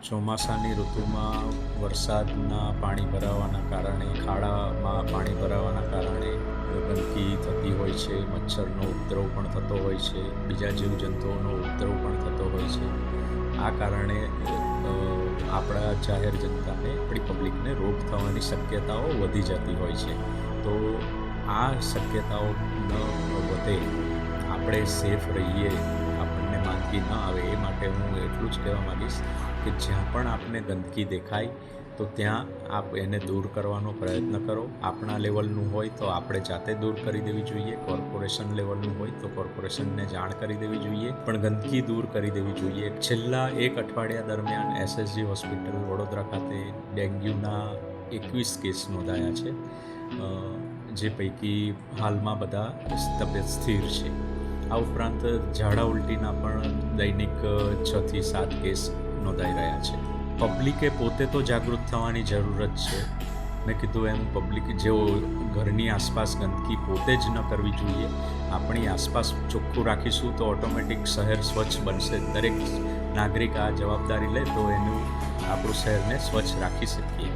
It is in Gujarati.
ચોમાસાની ઋતુમાં વરસાદના પાણી ભરાવાના કારણે, ખાડામાં પાણી ભરાવાના કારણે ગંદકી થતી હોય છે, મચ્છરનો ઉપદ્રવ પણ થતો હોય છે, બીજા જીવજંતુઓનો ઉપદ્રવ પણ થતો હોય છે. આ કારણે આપણા જાહેર જનતાને, આપણી પબ્લિકને રોગ થવાની શક્યતાઓ વધી જતી હોય છે. તો આ શક્યતાઓ ન વધે, આપણે સેફ રહીએ, આપણને માંદગી ન આવે, એ માટે હું એટલું જ કહેવા માગીશ કે જ્યાં પણ આપને ગંદકી દેખાય તો ત્યાં આપ એને દૂર કરવાનો પ્રયત્ન કરો. આપણા લેવલનું હોય તો આપણે જાતે દૂર કરી દેવી જોઈએ. કોર્પોરેશન લેવલનું હોય તો કોર્પોરેશનને જાણ કરી દેવી જોઈએ, પણ ગંદકી દૂર કરી દેવી જોઈએ. છેલ્લા 1 અઠવાડિયા દરમિયાન SSG હોસ્પિટલ વડોદરા ખાતે ડેન્ગ્યુના 21 કેસ નોંધાયા છે, જે પૈકી હાલમાં બધા તબિયત સ્થિર છે. આ ઉપરાંત ઝાડા ઉલટીના પણ દૈનિક 6 થી 7 કેસ નોંધાઈ રહ્યા છે. પબ્લિકે પોતે તો જાગૃત થવાની જરૂરત છે. મેં કીધું એમ, પબ્લિક જેઓ ઘરની આસપાસ ગંદકી પોતે જ ન કરવી જોઈએ. આપણી આસપાસ ચોખ્ખું રાખીશું તો ઓટોમેટિક શહેર સ્વચ્છ બનશે. દરેક નાગરિક આ જવાબદારી લે તો આપણું શહેરને સ્વચ્છ રાખી શકીએ.